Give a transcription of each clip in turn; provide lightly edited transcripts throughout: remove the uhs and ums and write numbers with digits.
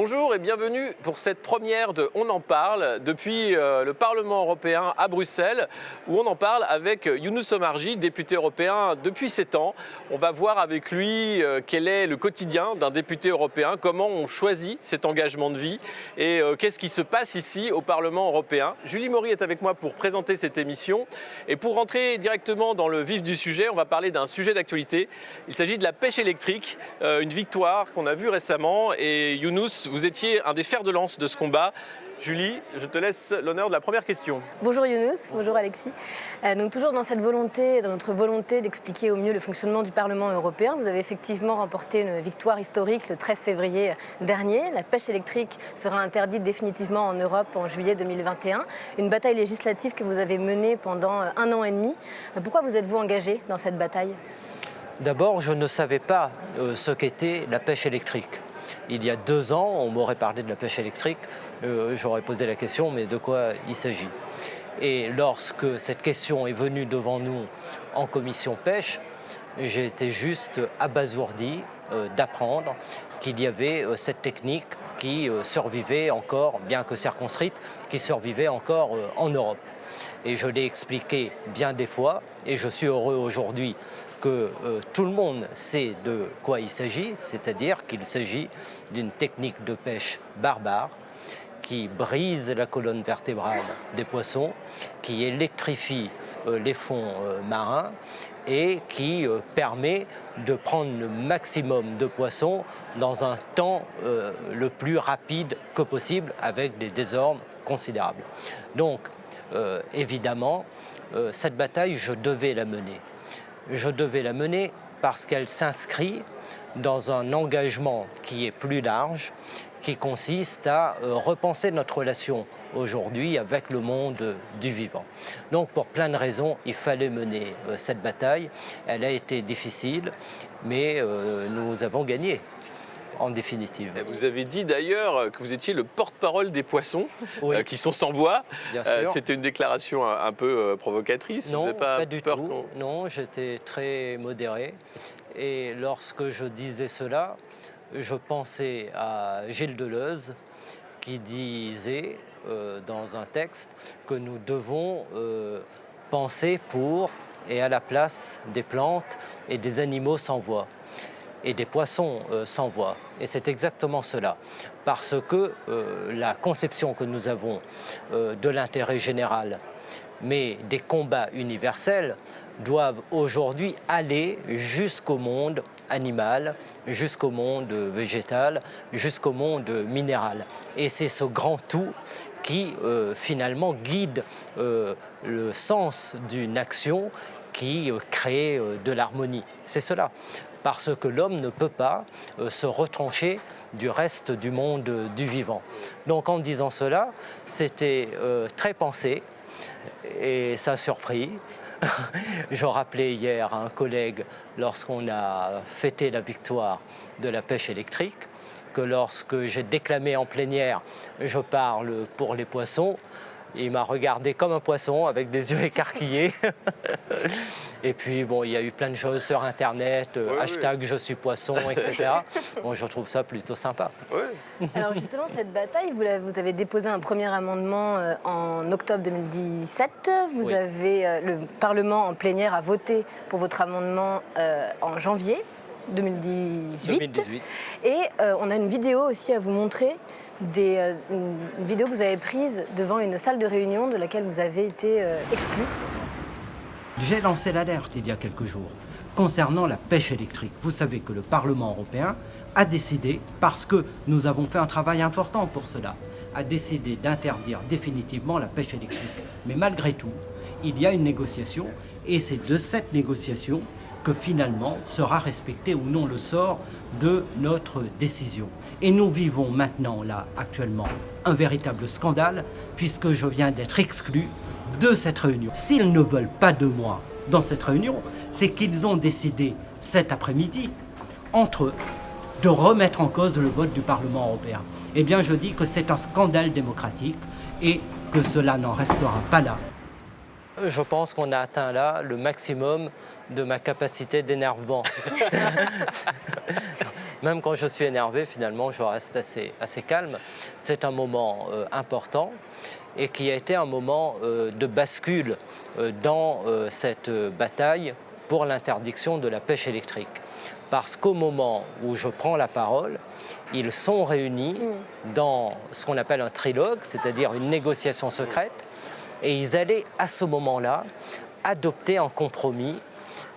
Bonjour et bienvenue pour cette première de On en parle depuis le Parlement européen à Bruxelles où on en parle avec Younous Omarjee, député européen depuis 7 ans. On va voir avec lui quel est le quotidien d'un député européen, comment on choisit cet engagement de vie et qu'est-ce qui se passe ici au Parlement européen. Julie Maury est avec moi pour présenter cette émission et pour rentrer directement dans le vif du sujet, on va parler d'un sujet d'actualité. Il s'agit de la pêche électrique, une victoire qu'on a vue récemment et Younous, vous étiez un des fers de lance de ce combat. Julie, je te laisse l'honneur de la première question. Bonjour Younous, bonjour Alexis. Donc toujours dans notre volonté d'expliquer au mieux le fonctionnement du Parlement européen, vous avez effectivement remporté une victoire historique le 13 février dernier. La pêche électrique sera interdite définitivement en Europe en juillet 2021. Une bataille législative que vous avez menée pendant 1 an et demi. Pourquoi vous êtes-vous engagé dans cette bataille ? D'abord, je ne savais pas ce qu'était la pêche électrique. Il y a 2 ans, on m'aurait parlé de la pêche électrique, j'aurais posé la question, mais de quoi il s'agit ? Et lorsque cette question est venue devant nous en commission pêche, j'ai été juste abasourdi d'apprendre qu'il y avait cette technique qui survivait encore, bien que circonscrite, qui survivait encore en Europe. Et je l'ai expliqué bien des fois, et je suis heureux aujourd'hui que tout le monde sait de quoi il s'agit, c'est-à-dire qu'il s'agit d'une technique de pêche barbare qui brise la colonne vertébrale des poissons, qui électrifie les fonds marins et qui permet de prendre le maximum de poissons dans un temps le plus rapide que possible avec des désordres considérables. Donc, évidemment, cette bataille, je devais la mener. Je devais la mener parce qu'elle s'inscrit dans un engagement qui est plus large, qui consiste à repenser notre relation aujourd'hui avec le monde du vivant. Donc pour plein de raisons, il fallait mener cette bataille. Elle a été difficile, mais nous avons gagné. En définitive. Vous avez dit d'ailleurs que vous étiez le porte-parole des poissons, oui. Qui sont sans voix. C'était une déclaration un peu provocatrice. Non, pas du tout. Non, j'étais très modéré. Et lorsque je disais cela, je pensais à Gilles Deleuze qui disait dans un texte que nous devons penser pour et à la place des plantes et des animaux sans voix. Et des poissons sans voix. Et c'est exactement cela. Parce que la conception que nous avons de l'intérêt général, mais des combats universels, doivent aujourd'hui aller jusqu'au monde animal, jusqu'au monde végétal, jusqu'au monde minéral. Et c'est ce grand tout qui finalement guide le sens d'une action qui crée de l'harmonie. C'est cela. Parce que l'homme ne peut pas se retrancher du reste du monde du vivant. Donc en disant cela, c'était très pensé et ça a surpris. Je rappelais hier à un collègue, lorsqu'on a fêté la victoire de la pêche électrique, que lorsque j'ai déclamé en plénière « Je parle pour les poissons », il m'a regardé comme un poisson avec des yeux écarquillés. Et puis, bon, il y a eu plein de choses sur Internet, hashtag je suis poisson, etc. Bon, je trouve ça plutôt sympa. Oui. Alors justement, cette bataille, vous avez déposé un premier amendement en octobre 2017. Le Parlement en plénière a voté pour votre amendement en janvier 2018. Et on a une vidéo aussi à vous montrer. Une vidéo que vous avez prise devant une salle de réunion de laquelle vous avez été exclu. J'ai lancé l'alerte il y a quelques jours concernant la pêche électrique. Vous savez que le Parlement européen a décidé, parce que nous avons fait un travail important pour cela, a décidé d'interdire définitivement la pêche électrique. Mais malgré tout, il y a une négociation et c'est de cette négociation que finalement sera respecté ou non le sort de notre décision. Et nous vivons maintenant, là, actuellement, un véritable scandale, puisque je viens d'être exclu de cette réunion. S'ils ne veulent pas de moi dans cette réunion, c'est qu'ils ont décidé cet après-midi, entre eux, de remettre en cause le vote du Parlement européen. Eh bien, je dis que c'est un scandale démocratique et que cela n'en restera pas là. Je pense qu'on a atteint là le maximum de ma capacité d'énervement. Même quand je suis énervé, finalement, je reste assez calme. C'est un moment important et qui a été un moment de bascule dans cette bataille pour l'interdiction de la pêche électrique. Parce qu'au moment où je prends la parole, ils sont réunis dans ce qu'on appelle un trilogue, c'est-à-dire une négociation secrète, et ils allaient à ce moment-là adopter un compromis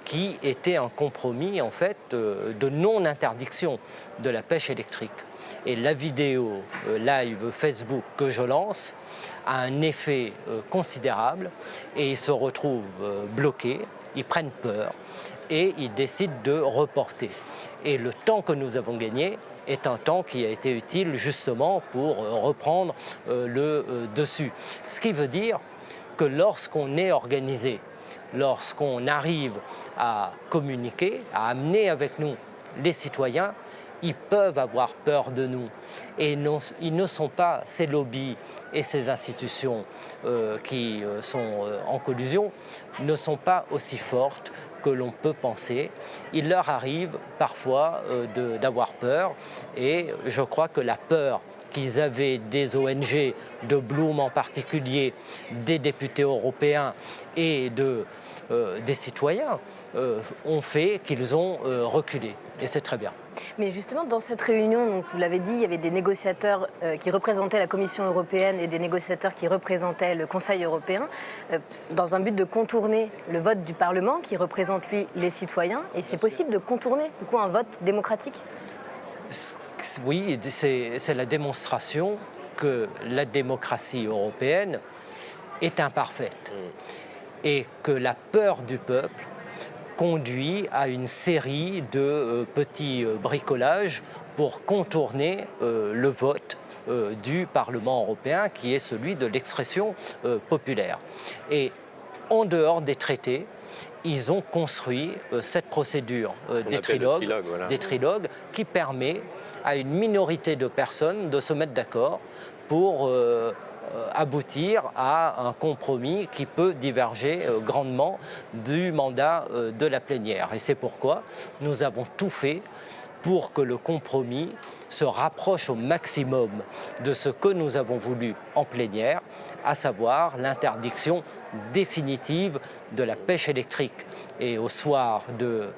qui était un compromis en fait de non-interdiction de la pêche électrique. Et la vidéo live Facebook que je lance a un effet considérable et ils se retrouvent bloqués, ils prennent peur et ils décident de reporter. Et le temps que nous avons gagné est un temps qui a été utile justement pour reprendre le dessus. Ce qui veut dire que lorsqu'on est organisé, lorsqu'on arrive à communiquer, à amener avec nous les citoyens, ils peuvent avoir peur de nous. Et non, ils ne sont pas, ces lobbies et ces institutions qui sont en collusion, ne sont pas aussi fortes que l'on peut penser. Il leur arrive parfois d'avoir peur et je crois que la peur qu'ils avaient des ONG, de Bloom en particulier, des députés européens et des citoyens ont fait qu'ils ont reculé. Et c'est très bien. Mais justement, dans cette réunion, donc, vous l'avez dit, il y avait des négociateurs qui représentaient la Commission européenne et des négociateurs qui représentaient le Conseil européen, dans un but de contourner le vote du Parlement, qui représente, lui, les citoyens. Et c'est possible de contourner, du coup, un vote démocratique ? Oui, c'est la démonstration que la démocratie européenne est imparfaite et que la peur du peuple conduit à une série de petits bricolages pour contourner le vote du Parlement européen qui est celui de l'expression populaire. Et en dehors des traités, ils ont construit cette procédure des trilogues qui permet à une minorité de personnes de se mettre d'accord pour aboutir à un compromis qui peut diverger grandement du mandat de la plénière. Et c'est pourquoi nous avons tout fait pour que le compromis se rapproche au maximum de ce que nous avons voulu en plénière, à savoir l'interdiction définitive de la pêche électrique. Et au soir de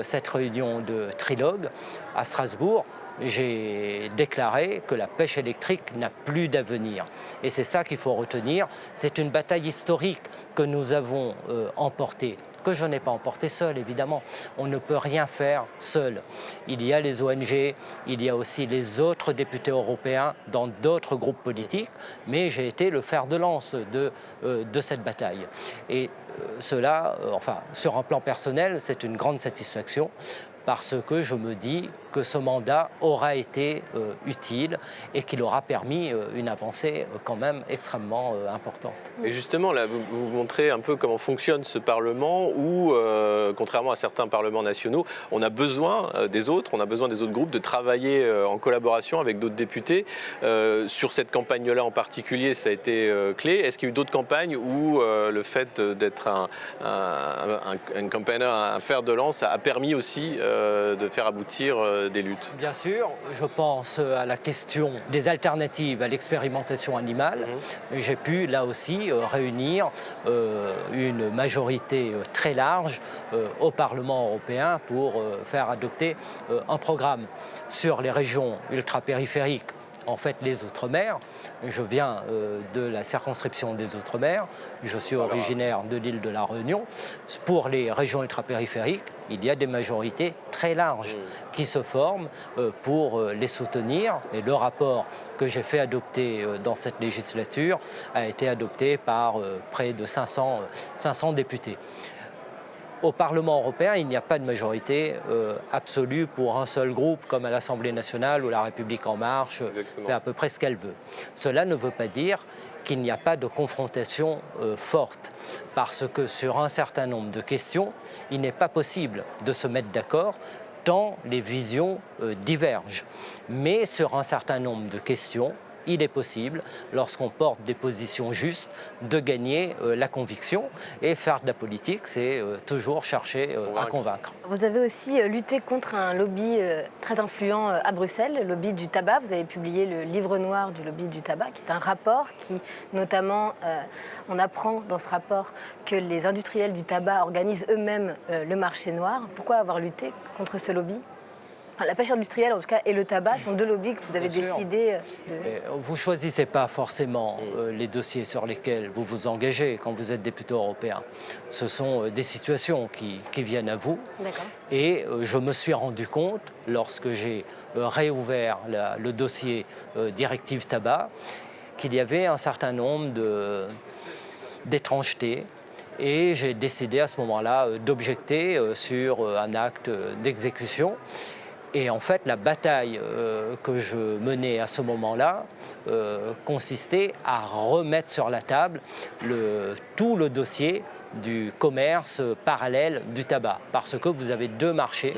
cette réunion de trilogue à Strasbourg, j'ai déclaré que la pêche électrique n'a plus d'avenir. Et c'est ça qu'il faut retenir. C'est une bataille historique que nous avons emportée, que je n'ai pas emportée seul, évidemment. On ne peut rien faire seul. Il y a les ONG, il y a aussi les autres députés européens dans d'autres groupes politiques, mais j'ai été le fer de lance de cette bataille. Et cela, sur un plan personnel, c'est une grande satisfaction, parce que je me dis que ce mandat aura été utile et qu'il aura permis une avancée quand même extrêmement importante. Et justement, là, vous montrez un peu comment fonctionne ce Parlement où, contrairement à certains parlements nationaux, on a besoin des autres, on a besoin des autres groupes de travailler en collaboration avec d'autres députés. Sur cette campagne-là en particulier, ça a été clé. Est-ce qu'il y a eu d'autres campagnes où le fait d'être un campagnard, un fer de lance a permis aussi de faire aboutir des luttes? Bien sûr, je pense à la question des alternatives à l'expérimentation animale. J'ai pu là aussi réunir une majorité très large au Parlement européen pour faire adopter un programme sur les régions ultrapériphériques. En fait, les Outre-mer, je viens de la circonscription des Outre-mer, je suis originaire de l'île de la Réunion. Pour les régions ultrapériphériques, il y a des majorités très larges qui se forment pour les soutenir. Et le rapport que j'ai fait adopter dans cette législature a été adopté par près de 500 députés. Au Parlement européen, il n'y a pas de majorité absolue pour un seul groupe, comme à l'Assemblée nationale où la République en marche fait à peu près ce qu'elle veut. Cela ne veut pas dire qu'il n'y a pas de confrontation forte, parce que sur un certain nombre de questions, il n'est pas possible de se mettre d'accord tant les visions divergent. Mais sur un certain nombre de questions, il est possible, lorsqu'on porte des positions justes, de gagner la conviction. Et faire de la politique, c'est toujours chercher à convaincre. Vous avez aussi lutté contre un lobby très influent à Bruxelles, le lobby du tabac. Vous avez publié le livre noir du lobby du tabac, qui est un rapport qui, notamment, on apprend dans ce rapport que les industriels du tabac organisent eux-mêmes le marché noir. Pourquoi avoir lutté contre ce lobby ? Enfin, la pêche industrielle, en tout cas, et le tabac sont deux lobbies que vous avez décidé de... Vous ne choisissez pas forcément les dossiers sur lesquels vous vous engagez quand vous êtes député européen. Ce sont des situations qui viennent à vous. Et je me suis rendu compte, lorsque j'ai réouvert le dossier directive tabac, qu'il y avait un certain nombre d'étrangetés. Et j'ai décidé à ce moment-là d'objecter sur un acte d'exécution. Et en fait, la bataille que je menais à ce moment-là consistait à remettre sur la table tout le dossier du commerce parallèle du tabac. Parce que vous avez deux marchés,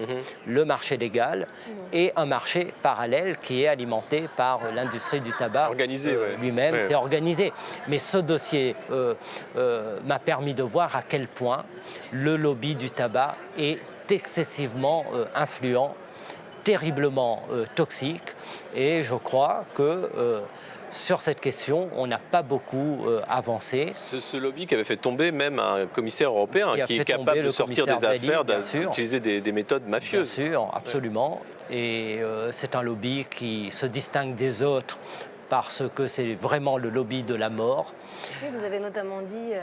le marché légal et un marché parallèle qui est alimenté par l'industrie du tabac lui-même. C'est organisé. Mais ce dossier m'a permis de voir à quel point le lobby du tabac est excessivement influent, terriblement toxique, et je crois que sur cette question, on n'a pas beaucoup avancé. Ce lobby qui avait fait tomber même un commissaire européen qui est capable de sortir des affaires, d'utiliser des méthodes mafieuses. Bien sûr, absolument. Et c'est un lobby qui se distingue des autres parce que c'est vraiment le lobby de la mort. Oui, vous avez notamment dit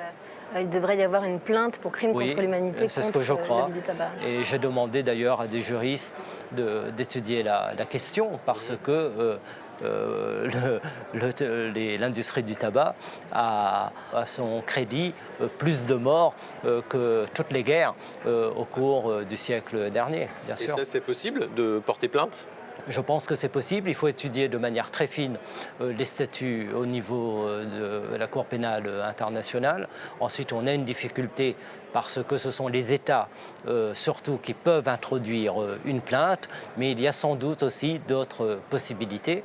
qu'il devrait y avoir une plainte pour crime contre l'humanité contre le lobby du tabac. Et j'ai demandé d'ailleurs à des juristes d'étudier la question parce que l'industrie du tabac a à son crédit plus de morts que toutes les guerres au cours du siècle dernier, bien sûr. Et ça, c'est possible de porter plainte ? Je pense que c'est possible. Il faut étudier de manière très fine les statuts au niveau de la Cour pénale internationale. Ensuite, on a une difficulté parce que ce sont les États, surtout, qui peuvent introduire une plainte, mais il y a sans doute aussi d'autres possibilités.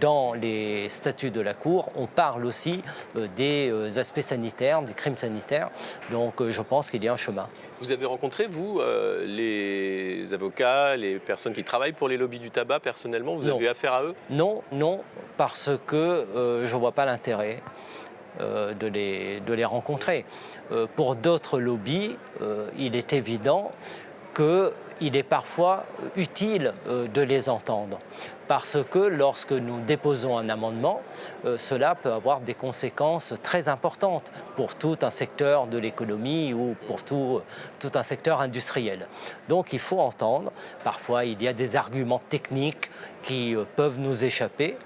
Dans les statuts de la Cour, on parle aussi des aspects sanitaires, des crimes sanitaires, donc je pense qu'il y a un chemin. Vous avez rencontré, vous, les avocats, les personnes qui travaillent pour les lobbies du tabac, personnellement, vous avez eu affaire à eux ? Non, parce que je ne vois pas l'intérêt de les rencontrer. Pour d'autres lobbies, il est évident qu'il est parfois utile de les entendre. Parce que lorsque nous déposons un amendement, cela peut avoir des conséquences très importantes pour tout un secteur de l'économie ou pour tout un secteur industriel. Donc il faut entendre. Parfois, il y a des arguments techniques qui peuvent nous échapper.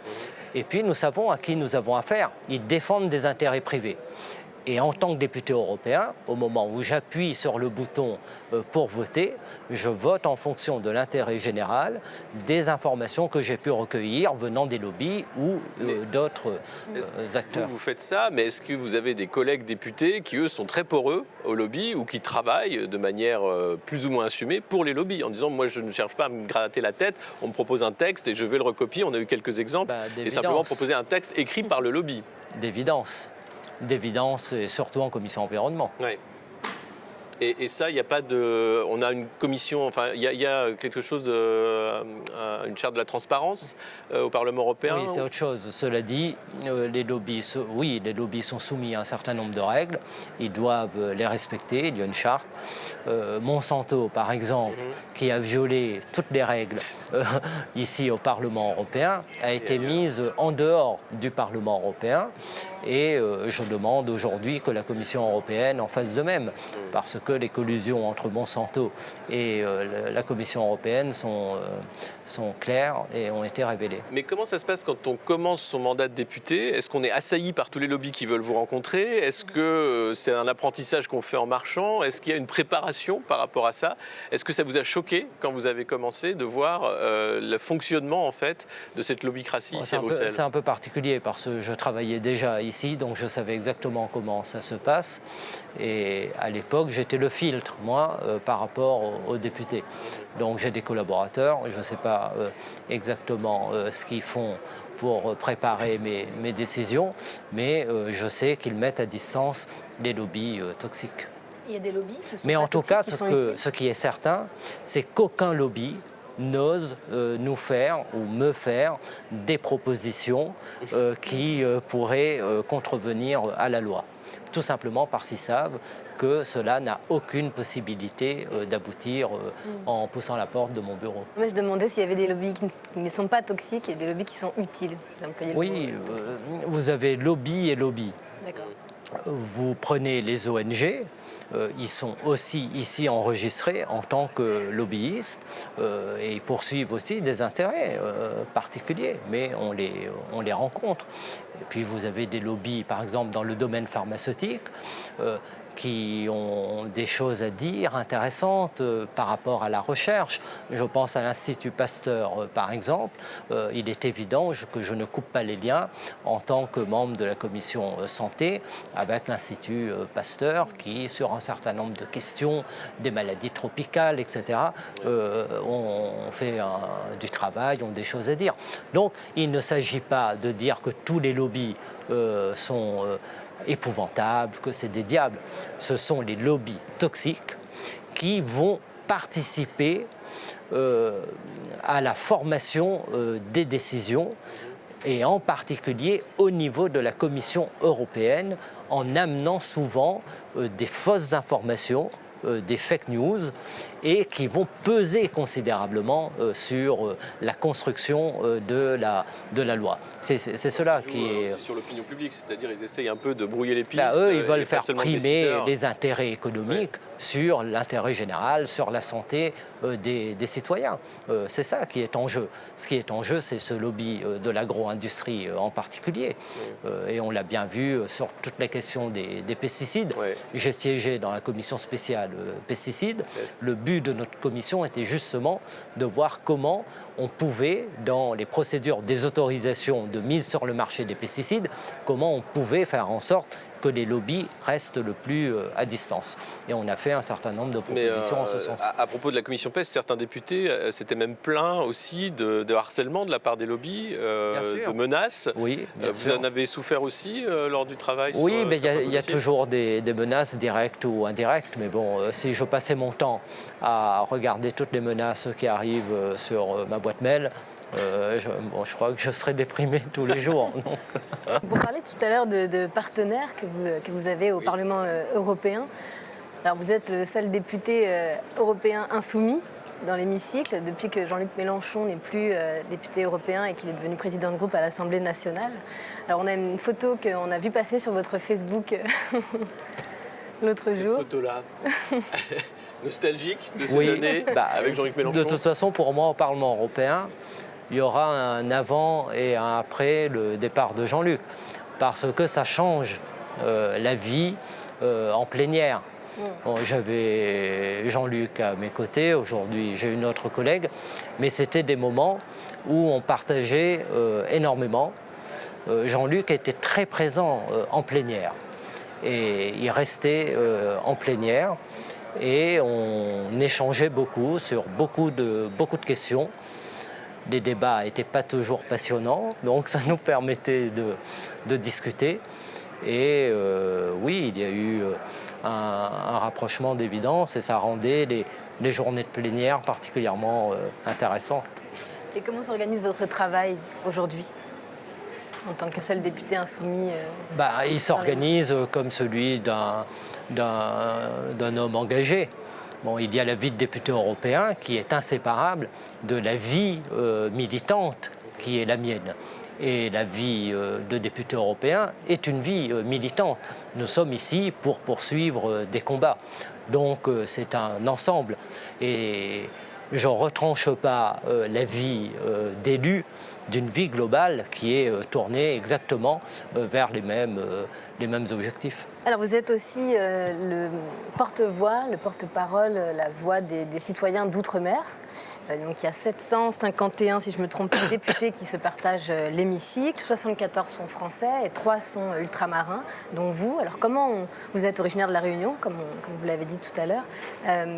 Et puis, nous savons à qui nous avons affaire. Ils défendent des intérêts privés. Et en tant que député européen, au moment où j'appuie sur le bouton pour voter, je vote en fonction de l'intérêt général, des informations que j'ai pu recueillir venant des lobbies ou d'autres acteurs. Vous faites ça, mais est-ce que vous avez des collègues députés qui, eux, sont très poreux au lobby ou qui travaillent de manière plus ou moins assumée pour les lobbies, en disant « moi, je ne cherche pas à me gratter la tête, on me propose un texte et je vais le recopier ». On a eu quelques exemples, et simplement proposer un texte écrit par le lobby. D'évidence, et surtout en commission environnement. Oui. Et ça, il n'y a pas de... On a une commission, enfin, il y a quelque chose une charte de la transparence au Parlement européen. Oui, c'est autre chose. Cela dit, les lobbies sont soumis à un certain nombre de règles. Ils doivent les respecter. Il y a une charte. Monsanto, par exemple, qui a violé toutes les règles ici au Parlement européen, a été mise en dehors du Parlement européen. Et je demande aujourd'hui que la Commission européenne en fasse de même, parce que les collusions entre Monsanto et la Commission européenne sont claires et ont été révélées. Mais comment ça se passe quand on commence son mandat de député ? Est-ce qu'on est assailli par tous les lobbies qui veulent vous rencontrer ? Est-ce que c'est un apprentissage qu'on fait en marchant ? Est-ce qu'il y a une préparation par rapport à ça ? Est-ce que ça vous a choqué quand vous avez commencé de voir le fonctionnement en fait de cette lobbycratie ici à Bruxelles ? C'est un peu particulier parce que je travaillais déjà ici ici, donc je savais exactement comment ça se passe. Et à l'époque, j'étais le filtre, moi, par rapport aux députés. Donc j'ai des collaborateurs, je ne sais pas exactement ce qu'ils font pour préparer mes décisions, mais je sais qu'ils mettent à distance les lobbies toxiques. Il y a des lobbies qui sont Mais pas en tout cas, toxiques, qui sont utiles. ce qui est certain, c'est qu'aucun lobby n'ose nous faire ou me faire des propositions qui pourraient contrevenir à la loi. Tout simplement parce qu'ils savent que cela n'a aucune possibilité d'aboutir en poussant la porte de mon bureau. Moi, je demandais s'il y avait des lobbies qui ne sont pas toxiques et des lobbies qui sont utiles. Vous employez le Oui, mot toxique. vous avez lobby et lobby. D'accord. Vous prenez les ONG, ils sont aussi ici enregistrés en tant que lobbyistes et ils poursuivent aussi des intérêts particuliers, mais on les rencontre. Et puis vous avez des lobbies, par exemple, dans le domaine pharmaceutique, qui ont des choses à dire intéressantes par rapport à la recherche. Je pense à l'Institut Pasteur, par exemple. Il est évident que je ne coupe pas les liens en tant que membre de la commission santé avec l'Institut Pasteur qui, sur un certain nombre de questions, des maladies tropicales, etc., ont fait du travail, ont des choses à dire. Donc, il ne s'agit pas de dire que tous les lobbies sont épouvantables, que c'est des diables. Ce sont les lobbies toxiques qui vont participer à la formation des décisions et en particulier au niveau de la Commission européenne en amenant souvent des fausses informations, des fake news et qui vont peser considérablement sur la construction de la loi. C'est cela qui est... sur l'opinion publique, c'est-à-dire ils essayent un peu de brouiller les pistes. Eux, ils veulent et faire pas seulement primer les intérêts économiques sur l'intérêt général, sur la santé des citoyens. C'est ça qui est en jeu. Ce qui est en jeu, c'est ce lobby de l'agro-industrie en particulier. Et on l'a bien vu sur toutes les questions des pesticides. J'ai siégé dans la commission spéciale pesticides. Le but de notre commission était justement de voir comment on pouvait, dans les procédures des autorisations de mise sur le marché des pesticides, comment on pouvait faire en sorte que les lobbies restent le plus à distance. Et on a fait un certain nombre de propositions en ce sens. À propos de la commission PES, certains députés s'étaient même plaints aussi de harcèlement de la part des lobbies, de menaces. Oui, vous en avez souffert aussi lors du travail? Oui, mais il y a toujours des menaces directes ou indirectes. Mais bon, si je passais mon temps à regarder toutes les menaces qui arrivent sur ma boîte mail, je crois que je serais déprimé tous les jours. Vous parlez tout à l'heure de partenaires que vous avez au Parlement européen. Alors vous êtes le seul député européen insoumis dans l'hémicycle depuis que Jean-Luc Mélenchon n'est plus député européen et qu'il est devenu président de groupe à l'Assemblée nationale. Alors on a une photo qu'on a vue passer sur votre Facebook l'autre jour. Cette photo-là, nostalgique de ces années avec Jean-Luc Mélenchon. De toute façon, pour moi, au Parlement européen, il y aura un avant et un après le départ de Jean-Luc, parce que ça change la vie en plénière. Bon, j'avais Jean-Luc à mes côtés, aujourd'hui j'ai une autre collègue, mais c'était des moments où on partageait énormément. Jean-Luc était très présent en plénière et il restait en plénière et on échangeait beaucoup sur beaucoup de questions. Les débats n'étaient pas toujours passionnants, donc ça nous permettait de discuter. Et oui, il y a eu un rapprochement d'évidence et ça rendait les journées de plénière particulièrement intéressantes. Et comment s'organise votre travail aujourd'hui en tant que seul député insoumis Il s'organise comme celui d'un homme engagé. Bon, il y a la vie de député européen qui est inséparable de la vie militante qui est la mienne. Et la vie de député européen est une vie militante. Nous sommes ici pour poursuivre des combats. Donc c'est un ensemble. Et je ne retranche pas la vie d'élu d'une vie globale qui est tournée exactement vers les mêmes objectifs. Alors vous êtes aussi le porte-voix, le porte-parole, la voix des citoyens d'outre-mer. Donc il y a 751, si je me trompe pas, députés qui se partagent l'hémicycle. 74 sont français et 3 sont ultramarins, dont vous. Alors vous êtes originaire de La Réunion, comme vous l'avez dit tout à l'heure.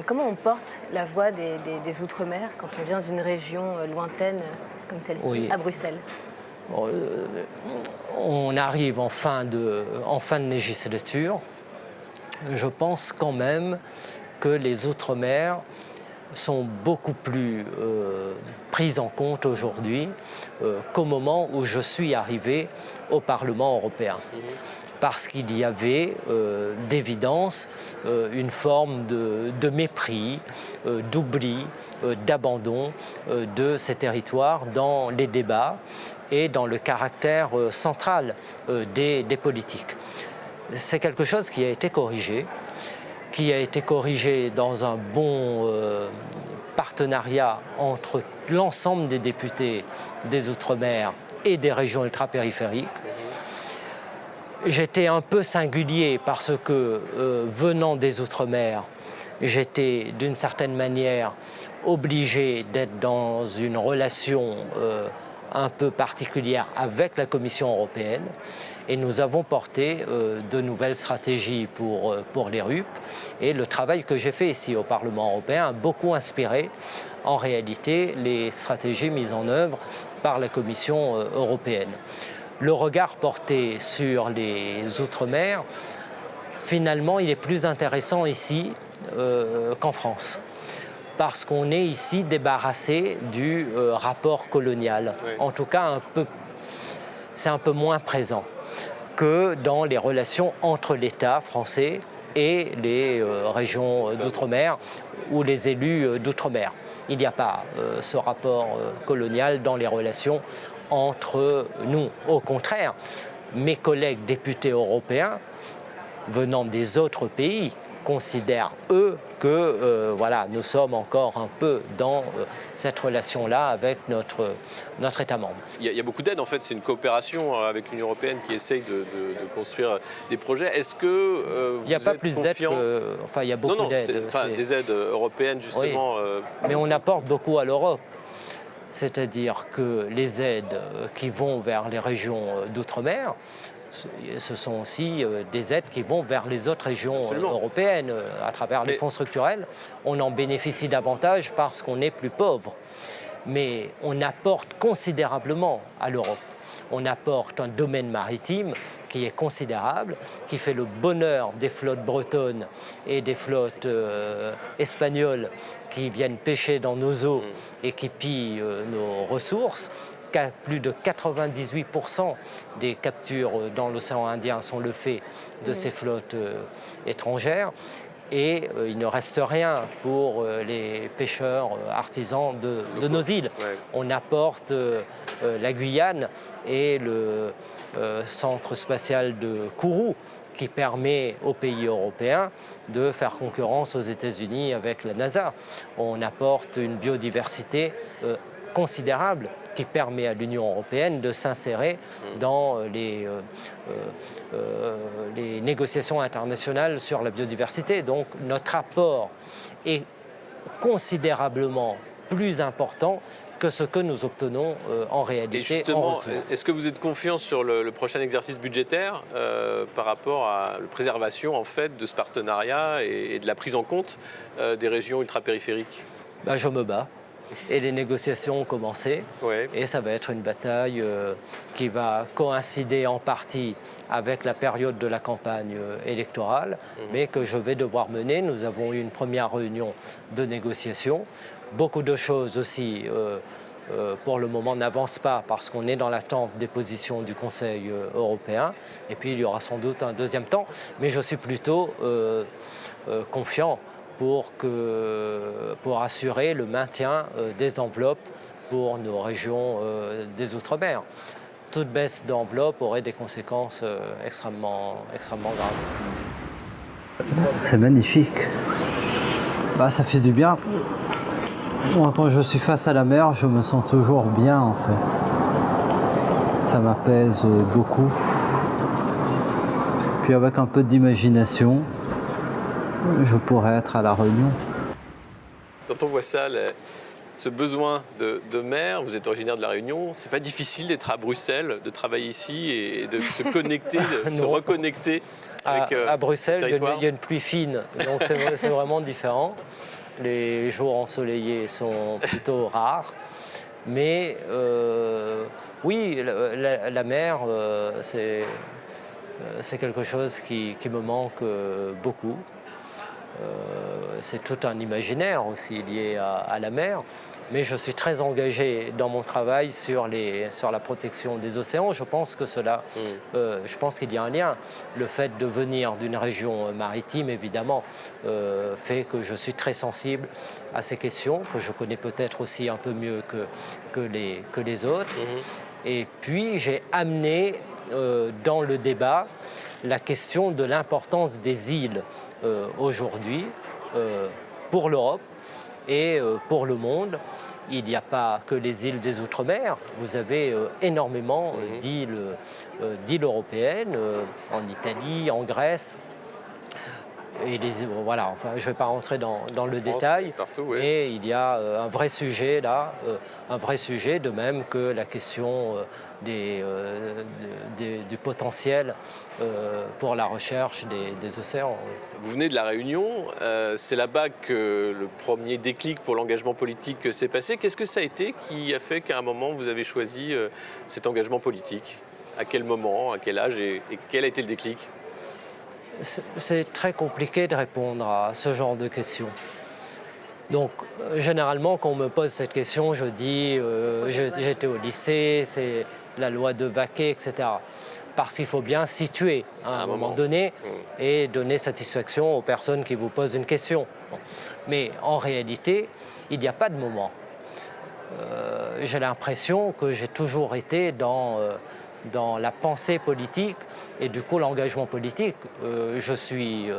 Comment on porte la voix des outre-mer quand on vient d'une région lointaine comme celle-ci, Oui. à Bruxelles? On arrive en fin de législature. Je pense quand même que les Outre-mer sont beaucoup plus prises en compte aujourd'hui qu'au moment où je suis arrivé au Parlement européen. Parce qu'il y avait d'évidence une forme de mépris, d'oubli, d'abandon de ces territoires dans les débats et dans le caractère central des politiques. C'est quelque chose qui a été corrigé dans un bon partenariat entre l'ensemble des députés des Outre-mer et des régions ultrapériphériques. J'étais un peu singulier parce que, venant des Outre-mer, j'étais d'une certaine manière obligé d'être dans une relation un peu particulière avec la Commission européenne. Et nous avons porté de nouvelles stratégies pour les RUP. Et le travail que j'ai fait ici au Parlement européen a beaucoup inspiré, en réalité, les stratégies mises en œuvre par la Commission européenne. Le regard porté sur les Outre-mer, finalement, il est plus intéressant ici qu'en France. Parce qu'on est ici débarrassé du rapport colonial. Oui. En tout cas, c'est un peu moins présent que dans les relations entre l'État français et les régions d'outre-mer ou les élus d'outre-mer. Il n'y a pas ce rapport colonial dans les relations entre nous. Au contraire, mes collègues députés européens venant des autres pays considèrent, eux, que nous sommes encore un peu dans cette relation-là avec notre État membre. Il y a beaucoup d'aides, en fait, c'est une coopération avec l'Union européenne qui essaye de construire des projets. Est-ce que vous êtes confiant ? Il n'y a pas plus d'aides il y a beaucoup d'aides. Des aides européennes, justement. Oui. Mais on apporte beaucoup à l'Europe. C'est-à-dire que les aides qui vont vers les régions d'outre-mer, ce sont aussi des aides qui vont vers les autres régions européennes à travers les fonds structurels. On en bénéficie davantage parce qu'on est plus pauvre. Mais on apporte considérablement à l'Europe. On apporte un domaine maritime qui est considérable, qui fait le bonheur des flottes bretonnes et des flottes espagnoles qui viennent pêcher dans nos eaux et qui pillent nos ressources. Plus de 98% des captures dans l'océan Indien sont le fait de ces flottes étrangères. Et il ne reste rien pour les pêcheurs artisans de nos îles. Ouais. On apporte la Guyane et le centre spatial de Kourou qui permet aux pays européens de faire concurrence aux États-Unis avec la NASA. On apporte une biodiversité considérable qui permet à l'Union européenne de s'insérer dans les négociations internationales sur la biodiversité. Donc notre apport est considérablement plus important que ce que nous obtenons en réalité. Et justement, est-ce que vous êtes confiant sur le prochain exercice budgétaire par rapport à la préservation en fait, de ce partenariat et de la prise en compte des régions ultrapériphériques ? Je me bats. Et les négociations ont commencé. Ouais. Et ça va être une bataille qui va coïncider en partie avec la période de la campagne électorale, mais que je vais devoir mener. Nous avons eu une première réunion de négociation. Beaucoup de choses aussi, pour le moment, n'avancent pas parce qu'on est dans l'attente des positions du Conseil européen. Et puis, il y aura sans doute un deuxième temps. Mais je suis plutôt confiant pour assurer le maintien des enveloppes pour nos régions des Outre-mer. Toute baisse d'enveloppe aurait des conséquences extrêmement graves. C'est magnifique. Ça fait du bien. Moi, quand je suis face à la mer, je me sens toujours bien, en fait. Ça m'apaise beaucoup. puis avec un peu d'imagination, je pourrais être à La Réunion. Quand on voit ça, ce besoin de mer, vous êtes originaire de La Réunion, c'est pas difficile d'être à Bruxelles, de travailler ici et de se connecter, de se reconnecter avec à Bruxelles, territoire. il y a une pluie fine, donc c'est vraiment différent. Les jours ensoleillés sont plutôt rares. Mais oui, la mer, c'est quelque chose qui me manque beaucoup. C'est tout un imaginaire aussi lié à la mer. Mais je suis très engagé dans mon travail sur la protection des océans. Je pense que je pense qu'il y a un lien. Le fait de venir d'une région maritime, évidemment, fait que je suis très sensible à ces questions, que je connais peut-être aussi un peu mieux que les autres. Et puis, j'ai amené dans le débat la question de l'importance des îles aujourd'hui pour l'Europe et pour le monde. Il n'y a pas que les îles des Outre-mer, vous avez énormément d'îles européennes, en Italie, en Grèce. Et voilà, enfin, je ne vais pas rentrer dans le détail, partout, oui. mais il y a un vrai sujet là, un vrai sujet, de même que la question du potentiel pour la recherche des océans. Vous venez de La Réunion, c'est là-bas que le premier déclic pour l'engagement politique s'est passé. Qu'est-ce que ça a été qui a fait qu'à un moment vous avez choisi cet engagement politique? À quel moment, à quel âge et quel a été le déclic? C'est très compliqué de répondre à ce genre de questions. Donc, généralement, quand on me pose cette question, je dis j'étais au lycée, c'est la loi de Vaquet, etc. Parce qu'il faut bien situer à un moment donné et donner satisfaction aux personnes qui vous posent une question. Mais en réalité, il n'y a pas de moment. J'ai l'impression que j'ai toujours été dans la pensée politique et du coup l'engagement politique. Je suis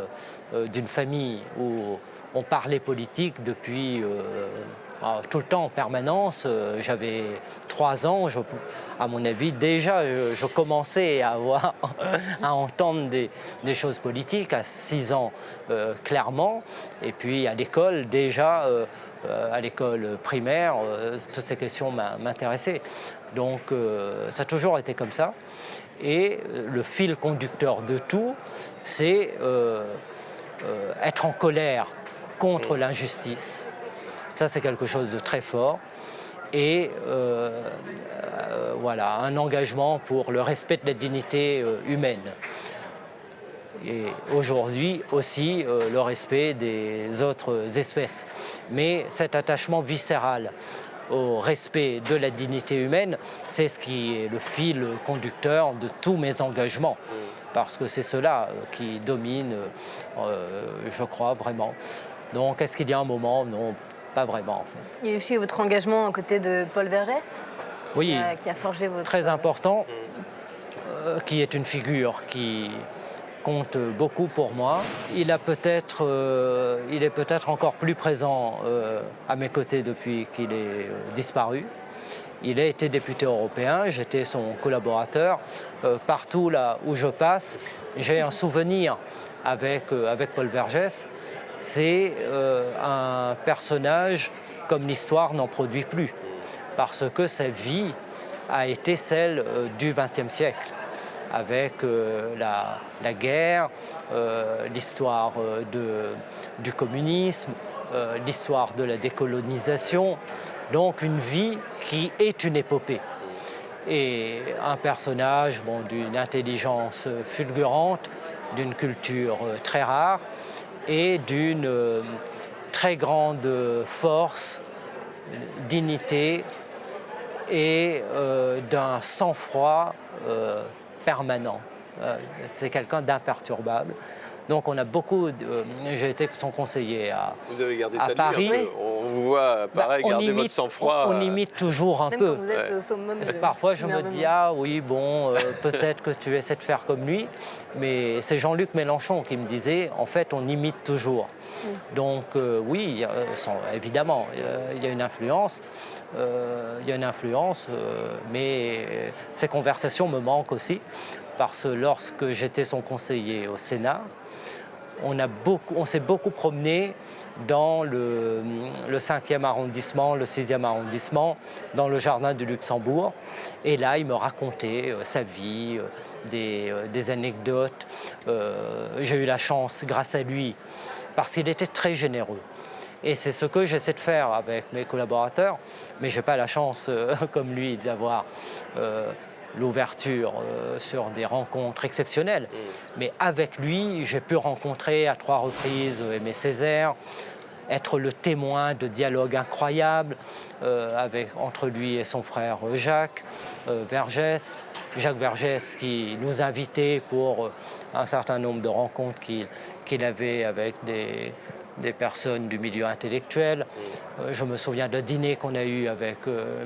d'une famille où on parlait politique depuis tout le temps en permanence. J'avais 3 ans, à mon avis déjà je commençais à entendre des choses politiques, à 6 ans clairement, et puis à l'école déjà, à l'école primaire, toutes ces questions m'intéressaient. Donc ça a toujours été comme ça. Et le fil conducteur de tout, c'est être en colère contre l'injustice. Ça, c'est quelque chose de très fort. Et voilà, un engagement pour le respect de la dignité humaine. Et aujourd'hui aussi le respect des autres espèces. Mais cet attachement viscéral au respect de la dignité humaine, c'est ce qui est le fil conducteur de tous mes engagements. Parce que c'est cela qui domine, je crois, vraiment. Donc, est-ce qu'il y a un moment? Non, pas vraiment, en fait. Il y a aussi votre engagement aux côtés de Paul Vergès, Oui, qui a forgé votre... très important, qui est une figure qui compte beaucoup pour moi. Il est peut-être encore plus présent à mes côtés depuis qu'il est disparu. Il a été député européen, j'étais son collaborateur. Partout là où je passe, j'ai un souvenir avec Paul Vergès. C'est un personnage comme l'histoire n'en produit plus, parce que sa vie a été celle du XXe siècle, avec la guerre, l'histoire du communisme, l'histoire de la décolonisation. Donc une vie qui est une épopée. Et un personnage d'une intelligence fulgurante, d'une culture très rare et d'une très grande force, dignité et d'un sang-froid permanent. C'est quelqu'un d'imperturbable. Donc on a beaucoup... j'ai été son conseiller Vous avez gardé à ça Paris. De lui, on vous voit, pareil, garder votre sang-froid. On imite toujours un Même peu. quand vous êtes au summum de Parfois je me l'énervement. dis, ah oui, bon, peut-être que tu essaies de faire comme lui. Mais c'est Jean-Luc Mélenchon qui me disait, en fait, on imite toujours. Donc oui, évidemment, il y a une influence. Mais ces conversations me manquent aussi, parce que lorsque j'étais son conseiller au Sénat, on s'est beaucoup promené dans le 5e arrondissement, le 6e arrondissement, dans le jardin du Luxembourg. Et là, il me racontait sa vie, des anecdotes. J'ai eu la chance, grâce à lui, parce qu'il était très généreux. Et c'est ce que j'essaie de faire avec mes collaborateurs, mais je n'ai pas la chance, comme lui, d'avoir l'ouverture sur des rencontres exceptionnelles. Mais avec lui, j'ai pu rencontrer à 3 reprises Aimé Césaire, être le témoin de dialogues incroyables entre lui et son frère Jacques Vergès. Jacques Vergès qui nous invitait pour un certain nombre de rencontres qu'il avait avec des personnes du milieu intellectuel. Je me souviens d'un dîner qu'on a eu avec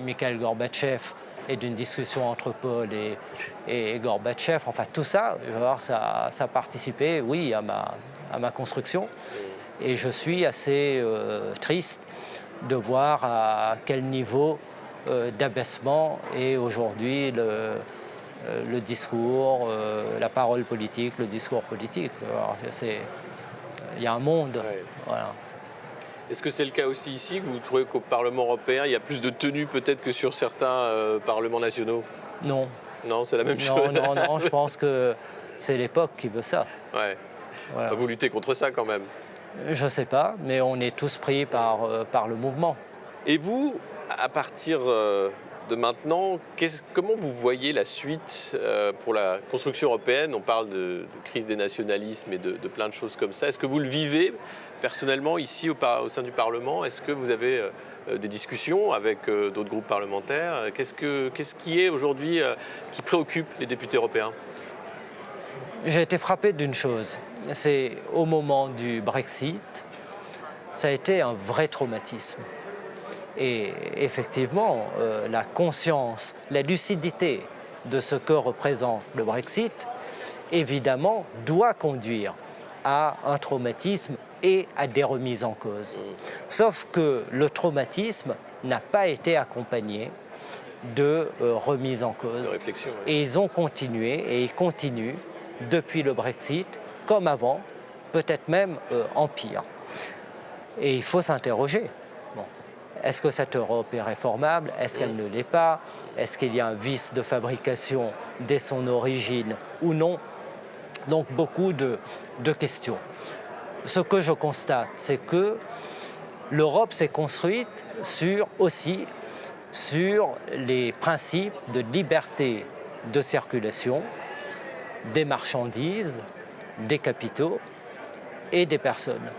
Mikhail Gorbatchev et d'une discussion entre Paul et Gorbatchev. Enfin, tout ça, ça a participé, oui, à ma construction. Et je suis assez triste de voir à quel niveau d'abaissement est aujourd'hui le discours, la parole politique, le discours politique. Il y a un monde. Ouais. Voilà. Est-ce que c'est le cas aussi ici, que vous trouvez qu'au Parlement européen, il y a plus de tenue peut-être que sur certains parlements nationaux? Non. Non, c'est la même chose. Non, je pense que c'est l'époque qui veut ça. Ouais. Voilà. Vous luttez contre ça quand même. Je ne sais pas, mais on est tous pris par le mouvement. Et vous, à partir de maintenant, comment vous voyez la suite pour la construction européenne? On parle de crise des nationalismes et de plein de choses comme ça. Est-ce que vous le vivez personnellement ici au sein du Parlement? Est-ce que vous avez des discussions avec d'autres groupes parlementaires? Qu'est-ce qui est aujourd'hui qui préoccupe les députés européens? J'ai été frappé d'une chose, c'est au moment du Brexit, ça a été un vrai traumatisme. Et effectivement, la conscience, la lucidité de ce que représente le Brexit, évidemment, doit conduire à un traumatisme et à des remises en cause. Sauf que le traumatisme n'a pas été accompagné de remise en cause. De réflexion, ouais. Et ils ont continué et ils continuent depuis le Brexit, comme avant, peut-être même en pire. Et il faut s'interroger. Est-ce que cette Europe est réformable? Est-ce qu'elle ne l'est pas? Est-ce qu'il y a un vice de fabrication dès son origine ou non? Donc beaucoup de questions. Ce que je constate, c'est que l'Europe s'est construite aussi sur les principes de liberté de circulation des marchandises, des capitaux et des personnes,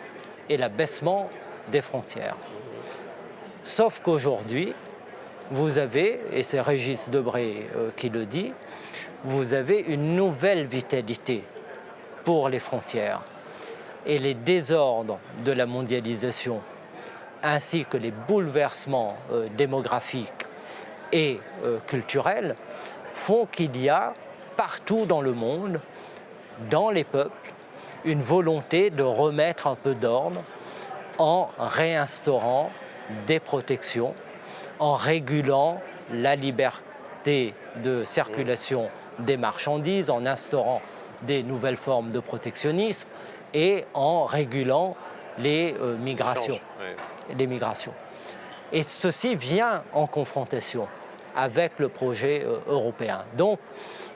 et l'abaissement des frontières. Sauf qu'aujourd'hui, vous avez, et c'est Régis Debray qui le dit, vous avez une nouvelle vitalité pour les frontières. Et les désordres de la mondialisation, ainsi que les bouleversements démographiques et culturels, font qu'il y a partout dans le monde, dans les peuples, une volonté de remettre un peu d'ordre en réinstaurant des protections, en régulant la liberté de circulation des marchandises, en instaurant des nouvelles formes de protectionnisme et en régulant les migrations. Les migrations. Et ceci vient en confrontation avec le projet européen. Donc,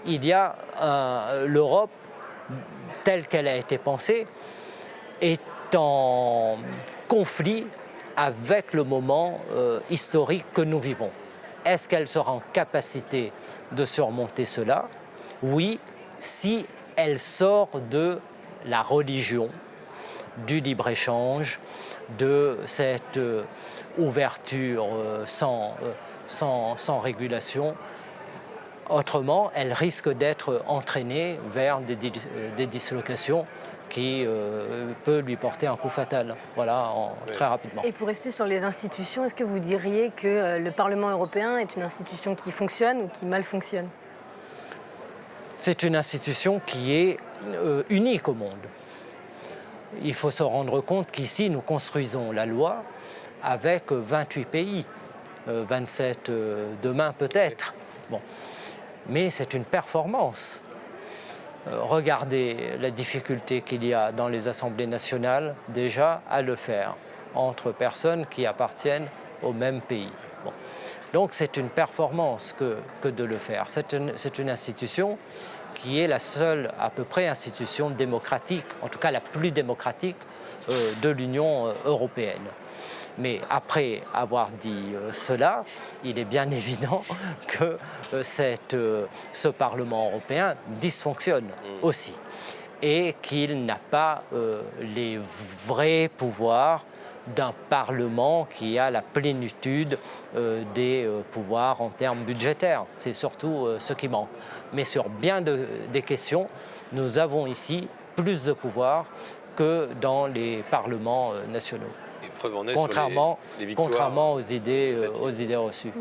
il y a l'Europe telle qu'elle a été pensée est en conflit avec le moment historique que nous vivons. Est-ce qu'elle sera en capacité de surmonter cela? Oui, si elle sort de la religion, du libre-échange, de cette ouverture sans régulation. Autrement, elle risque d'être entraînée vers des dislocations qui peut lui porter un coup fatal, voilà, très rapidement. Et pour rester sur les institutions, est-ce que vous diriez que le Parlement européen est une institution qui fonctionne ou qui mal fonctionne? C'est une institution qui est unique au monde. Il faut se rendre compte qu'ici, nous construisons la loi avec 28 pays, 27 demain peut-être. Bon. Mais c'est une performance. regardez la difficulté qu'il y a dans les assemblées nationales déjà à le faire entre personnes qui appartiennent au même pays. Bon. Donc c'est une performance que de le faire. C'est une institution qui est la seule à peu près institution démocratique, en tout cas la plus démocratique de l'Union européenne. Mais après avoir dit cela, il est bien évident que ce Parlement européen dysfonctionne aussi et qu'il n'a pas les vrais pouvoirs d'un Parlement qui a la plénitude des pouvoirs en termes budgétaires. C'est surtout ce qui manque. Mais sur bien des questions, nous avons ici plus de pouvoirs que dans les parlements nationaux. Preuve en est contrairement, sur les victoires contrairement aux idées reçues.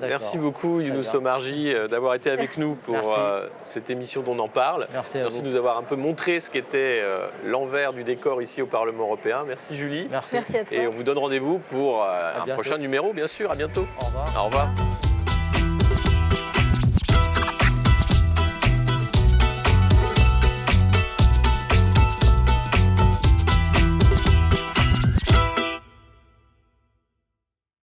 Merci beaucoup Younous Omarjee d'avoir été avec nous pour cette émission d'On en parle. Merci de nous avoir un peu montré ce qu'était l'envers du décor ici au Parlement européen. Merci Julie. Merci à toi. Et on vous donne rendez-vous pour un prochain numéro, bien sûr. À bientôt. Au revoir. Au revoir.